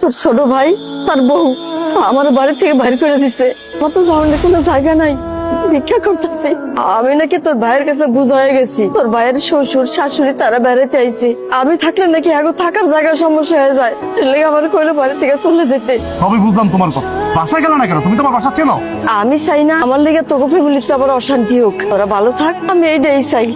তোর ছোট ভাই তার বউ আমার বাড়ি থেকে বাইর করে দিছে। কত যাওয়ার কোনো জায়গা নাই, ভিক্ষা করতেছি। আমি নাকি তোর ভাইয়ের কাছে বুঝা হয়ে গেছি, তোর ভাইয়ের শ্বশুর শাশুড়ি তারা বেড়াতে আইছে। আমি থাকলে নাকি আগে থাকার জায়গার সমস্যা হয়ে যায়, লেগে আমার কইলো বাড়ি থেকে চলে যেতে। সবই বুঝলাম তোমার কথা, বাসায় গেল না কেন? তুমি তোমার বাসা চেনো? আমি চাই না আমার লেগে তোকে ফ্যামিলিতে আবার অশান্তি হোক, তোরা ভালো থাক, আমি এইটাই চাই।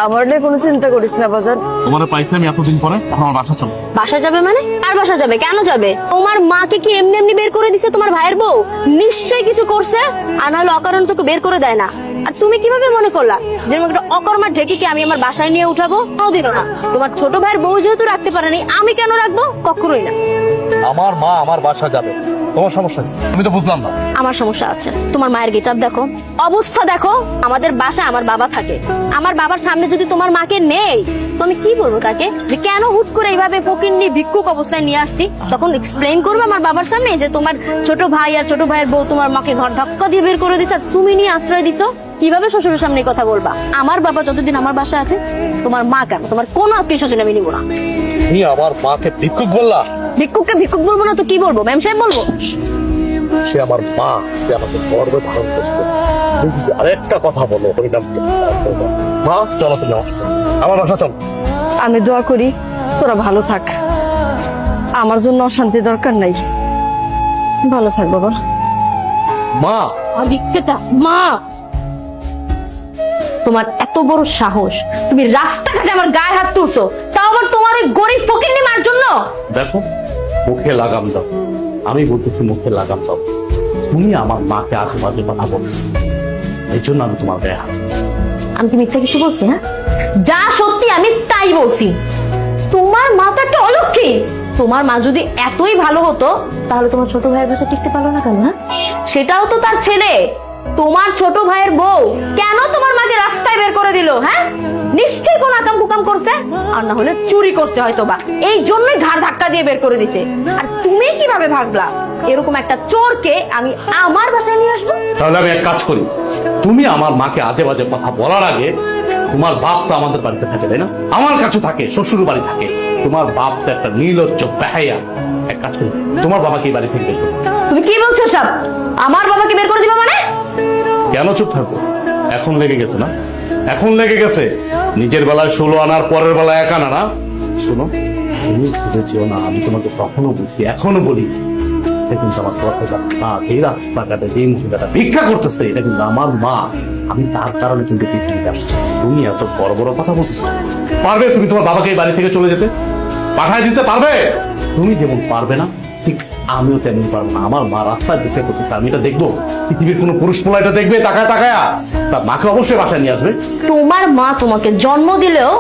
আমার নিয়ে কোনো চিন্তা করিস না বাজার। তোমার পাইছি আমি এতদিন পরে, এখন আমার বাসা চলো। বাসা যাবে মানে? আর বাসা যাবে কেন যাবে? তোমার মাকে কি এমনি এমনি বের করে দিছে তোমার ভাইয়ের বউ? নিশ্চয়ই কিছু করছে, আর নাহলে অকারণ তোকে বের করে দেয় না। আর তুমি কিভাবে মনে করলা যে একটা অকর্মা ঢেকিকে আমি আমার বাসায় নিয়ে উঠাবো? কোনোদিনও না। তোমার ছোট ভাইয়ের বউ যেহেতু রাখতে পারেনি, আমি কেন রাখবো? কখনোই না। আমার মা আমার বাসা যাবে, তোমার সমস্যা কি? আমি তো বুঝলাম না। আমার সমস্যা আছে। তোমার মায়ের গেটআপ দেখো, অবস্থা দেখো। আমাদের বাসায় আমার বাবা থাকে, আমার বাবার সামনে যদি তোমার মাকে নেই তো আমি কি বলবো তাকে যে কেন হুট করে এইভাবে ফকিন্নি ভিক্ষুক অবস্থায় নিয়ে আসছি? তখন এক্সপ্লেইন করবো আমার বাবার সামনে যে তোমার ছোট ভাই আর ছোট ভাইয়ের বউ তোমার মাকে ঘর ধাক্কা দিয়ে বের করে দিছে আর তুমি নিয়ে আশ্রয় দিছো। কিভাবে শ্বশুরের সামনে কথা বলবা? আমার বাবা যতদিন আমার বাসায় আছে, তোমার মা কেন, তোমার কোনো আত্মীয় স্বজন আমি নিবো না। তুমি আমার মাকে ভিক্ষুক বললা? ভিক্ষুককে ভিক্ষুক বলবো না তো কি বলবো? ম্যাম সাহেব বলবো? সে আমার মা, সে আমাকে গর্বে ধারণ করছে। তুমি যদি আরেকটা কথা বলো হরিনাম মা, চলো তুমি আমার বাসা চলো। আমি দোয়া করি তোরা ভালো থাক, আমার জন্য অশান্তি দরকার নাই। ভালো থাক বাবা। মা মা, তোমার এত বড় সাহস, তুমি রাস্তাঘাটে আমার গায়ে হাত তুলছো, তাও আবার তোমার ওই গরিব ফকিন্নি মার জন্য। দেখো, মুখে লাগাম দাও। আমি বলতেছি মুখে লাগাম দাও। তুমি আমার মাকে আশেপাশে কথা বলছো, এই জন্য আমি তোমার গায়ে হাত দিচ্ছি। আমি কি মিথ্যা কিছু বলছি? হ্যাঁ, যা সত্যি আমি তাই বলছি। তোমার মা তো একটা অলক্ষী। তোমার মা যদি এতই ভালো হতো তাহলে তোমার ছোট ভাইয়ের কাছে টিকতে পারলো না কেন? হ্যাঁ, সেটাও তো তার ছেলে। তোমার ছোট ভাইয়ের বউ কেন তোমার মাকে রাস্তায় বের করে দিল? হ্যাঁ, নিশ্চয়ই কোন আকাম কুকাম করছে, আর না হলে চুরি করছে হয়তো বা, এই জন্যই ঘাড় ধাক্কা দিয়ে বের করে দিছে। আর তুমি কিভাবে ভাবলা এরকম একটা চোরকে আমি আমার বাসায় নিয়ে আসবো? তাহলে আমি এক কাজ করি, তুমি আমার মাকে আজে বাজে কথা বলার আগে, তোমার বাপ তো আমাদের বাড়িতে থাকে তাই না? আমার কাছে থাকে, শ্বশুর বাড়ি থাকে। তোমার বাপ তো একটা নির্লজ্জ বেহায়া। এক কাজ করি, তোমার বাবাকে এই বাড়ি থেকে বের করো। তুমি কি বলছো সব? আমার বাবাকে বের করে দিবা মানে? কেন চুপ থাকবো? এখন লেগে গেছে না? এখন লেগে গেছে। নিজের বেলায় 16 আনার, পরের বেলায় 1 আনা না। শোনো, তুমি ভেবেছিও না আমি তোমাকে কখনো বলছি, এখনো বলি, এটা কিন্তু আমার কথা না। এই রাস্তাঘাটে যে মহিলাটা ভিক্ষা করতেছে, এটা কিন্তু আমার মা। আমি তার কারণে কিন্তু পৃথিবীতে আসছি। তুমি এত বড় বড় কথা বলতেছো। পারবে তুমি তোমার বাবাকে এই বাড়ি থেকে চলে যেতে? পাঠায় দিতে পারবে? তুমি যেমন পারবে না, ঠিক আমিও তেমন পারবো না। আমার মা রাস্তায় ভিক্ষা করতেছে, আমি এটা দেখবো? পৃথিবীর কোনো পুরুষ পোলা এটা দেখবে তাকায় তাকায়া? তার মাকে অবশ্যই বাসায় নিয়ে আসবে। তোমার মা তোমাকে জন্ম দিলেও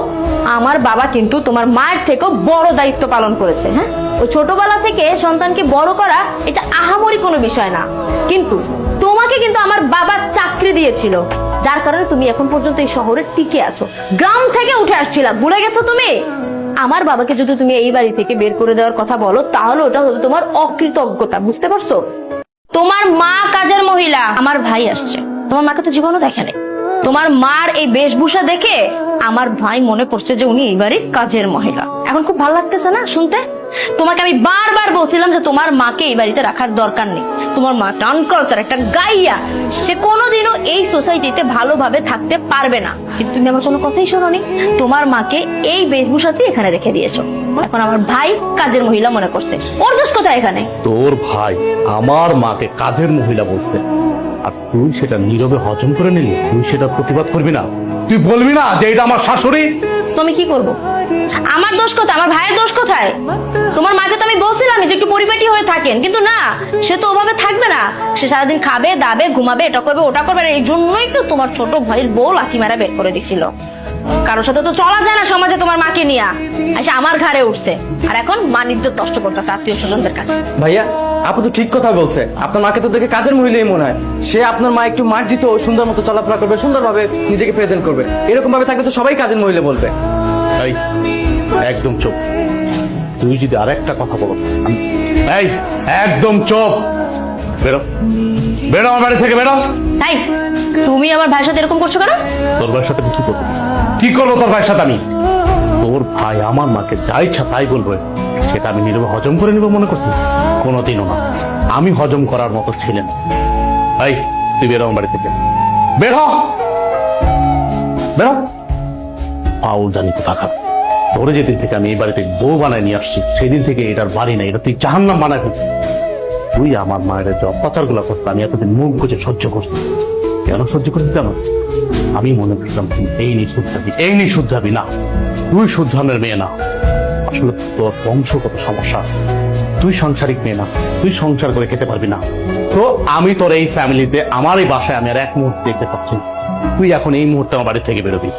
আমার বাবা কিন্তু তোমার মায়ের থেকেও বড় দায়িত্ব পালন করেছে। হ্যাঁ, ওই ছোটবেলা থেকে সন্তানকে বড় করা এটা আহামরি কোনো বিষয় না, কিন্তু তোমাকে কিন্তু আমার বাবা চাকরি দিয়েছিল, যার কারণে তুমি এখন পর্যন্ত এই শহরে টিকে আছো। গ্রাম থেকে উঠে আসছিলা, ভুলে গেছো তুমি? আমার বাবাকে যদি তুমি এই বাড়ি থেকে বের করে দেওয়ার কথা বলো তাহলে ওটা হলো তোমার অকৃতজ্ঞতা, বুঝতে পারছো? তোমার মা কাজের মহিলা, আমার ভাই আসছে, তোমার মাকে তো জীবনও দেখে নেই। তোমার মার এই বেশভূষা দেখে আমার ভাই মনে করছে যে উনি এই বাড়ির কাজের মহিলা। এখন খুব ভালো লাগতেছে না শুনতে? তোমাকে আমি বারবার বলছিলাম যে তোমার মাকে এই বাড়িতে রাখার দরকার নেই। তোমার মা আনকালচার, একটা গাইয়া, সে কোনোদিনও এই সোসাইটিতে ভালোভাবে থাকতে পারবে না। কিন্তু তুমি আমার কোনো কথাই শোনোনি, তোমার মাকে এই বেশভূষাতে এখানে রেখে দিয়েছো। এখন আমার ভাই কাজের মহিলা মনে করছে, ওর দোষ কোথায় এখানে? তোর ভাই আমার মাকে কাজের মহিলা বলছে, আর তুই সেটা নীরবে হজম করে নিলি। তুই সেটা প্রতিবাদ করবি না? তুই বলবি না যে এটা আমার শাশুড়ি? তুমি কি করবো? আমার দোষ কোথায়? আমার ভাইয়ের দোষ কোথায়? তোমার মাকে তো আমি বলছিলাম যে একটু পরিপাটি হয়ে থাকেন, কিন্তু না, সে তো ওভাবে থাকবে না। সে সারাদিন খাবে দাবে ঘুমাবে, এটা করবে ওটা করবে। এই জন্যই তো তোমার ছোট ভাইয়ের বউ লাথি মারা বের করে দিছিল। কারোর সাথে তো চলা যায় না সমাজে, তোমার মাকে নিয়ে এসে আমার ঘাড়ে উঠছে, আর এখন মানিজ্য নষ্ট করতেছে আত্মীয় স্বজনদের কাছে। ভাইয়া, আপু তো ঠিক কথা বলছে। আপনার মাকে তো দেখে কাজের মহিলাই মনে হয়। সে আপনার মা একটু মার্জিত, সুন্দর মতো চলাফেরা করবে, সুন্দরভাবে নিজেকে প্রেজেন্ট করবে। এরকম ভাবে থাকলে তো সবাই কাজের মহিলা বলবে। এই, একদম চুপ। তুই যদি আরেকটা কথা বলো, এই একদম চুপ। বেরো, বেরো আমার বাড়ি থেকে, বেরো। তাই তুমি আমার ভাইয়ের সাথে এরকম করছো কেন? তোর ভাইয়ের সাথে কি করবো? কি করবো তোর ভাইয়ের সাথে আমি? তোর ভাই আমার মাকে যা ইচ্ছা তাই বলবে, সেটা আমি নীরবে হজম করে নিব মনে করছি? কোনোদিনও না। আমি হজম করার মতো ছিলেন। এই তুই বেরো আমার বাড়ি থেকে, বের হ, বের হ। পাউল জানি কোথাকার। ধরে যেদিন থেকে আমি এই বাড়িতে বউ বানায় নিয়ে আসছি সেই দিন থেকে এটার বাড়ি নাই, এটা তুই জাহান্নাম বানায় ফেলছিস। তুই আমার মায়ের যে অত্যাচার গুলা করছিস আমি এতদিন মুখ বুঝে সহ্য করছি। কেন সহ্য করছিস জানো? আমি মনে করতাম তুই এই নিয়ে শুদ্ধাবি, এই নিয়ে শুদ্ধাবি না। তুই শুদ্ধানের মেয়ে না। আসলে তোর বংশগত সমস্যা আছে। তুই সাংসারিক মেয়ে না, তুই সংসার করে খেতে পারবি না। তো আমি তোর এই ফ্যামিলিতে, আমার এই বাসায় আমি আর এক মুহূর্তে দেখতে পাচ্ছি না। তুই এখন এই মুহূর্তে আমার বাড়ি থেকে বেরোবি।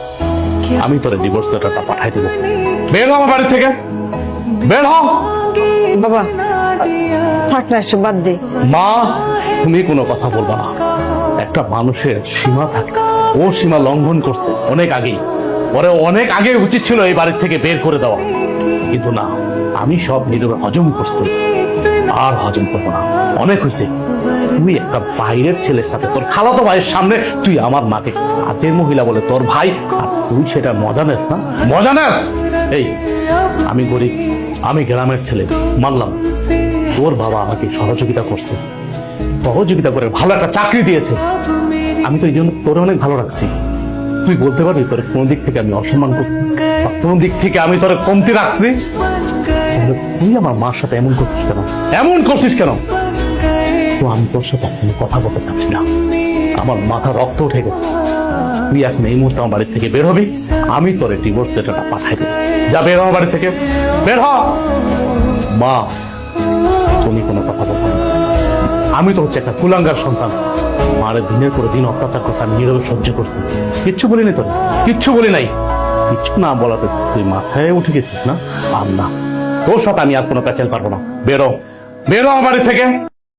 আমি তোর ডিভোর্স লেটারটা পাঠাই দেবো। বের হ আমার বাড়ি থেকে, বের হ। বাবা থাক না, এসব বাদ দে। মা তুমি কোনো কথা বলবা না। একটা মানুষের সীমা থাকে, ও সীমা লঙ্ঘন করছে অনেক আগেই। পরে অনেক আগে উচিত ছিল এই বাড়ির থেকে বের করে দেওয়া, কিন্তু না, আমি সব নীরবে হজম করছি। আর হজম করবো না, অনেক হয়েছে। তুই একটা বাইরের ছেলের সাথে, তোর খালাতো ভাইয়ের সামনে তুই আমার মাকে কাজের মহিলা বলে তোর ভাই, আর তুই সেটা মজা নেস না, মজা নেস। এই আমি গরিব, আমি গ্রামের ছেলে, মানলাম। তোর বাবা আমাকে সহযোগিতা করছে, সহযোগিতা করে ভালো একটা চাকরি দিয়েছে। আমি তো এই জন্য তোর অনেক ভালো রাখছি। তুই বলতে পারবি তোর কোন দিক থেকে আমি অসম্মান করছি, বা কোন দিক থেকে আমি তোর কমতি রাখছি? তাহলে তুই আমার মার সাথে এমন করছিস কেন, এমন করছিস কেন? তো আমি তোর সাথে কোনো কথা বলতে চাচ্ছি না, আমার মাথা রক্ত উঠে গেছে। তুই এখন এই মুহূর্তে আমার বাড়ি থেকে বের হবি, আমি তোর ডিভোর্স লেটারটা পাঠাই দেবো। যা বের হ আমার বাড়ি থেকে, বের হ। মা তুমি কোনো কথা বলবো না। আমি তো হচ্ছে একটা কুলাঙ্গার সন্তান। মারে দিনের পরে দিন অত্যাচার করছে, আমি নীরবে সহ্য করছি। কিচ্ছু বলিনি তোর, কিচ্ছু বলি নাই। কিচ্ছু না বলাতে তুই মাথায় উঠে গেছিস না? আর না, তোর সাথে আমি আর কোনো প্যাচেল পারবো না। বেরো, বেরো আমার বাড়ি থেকে।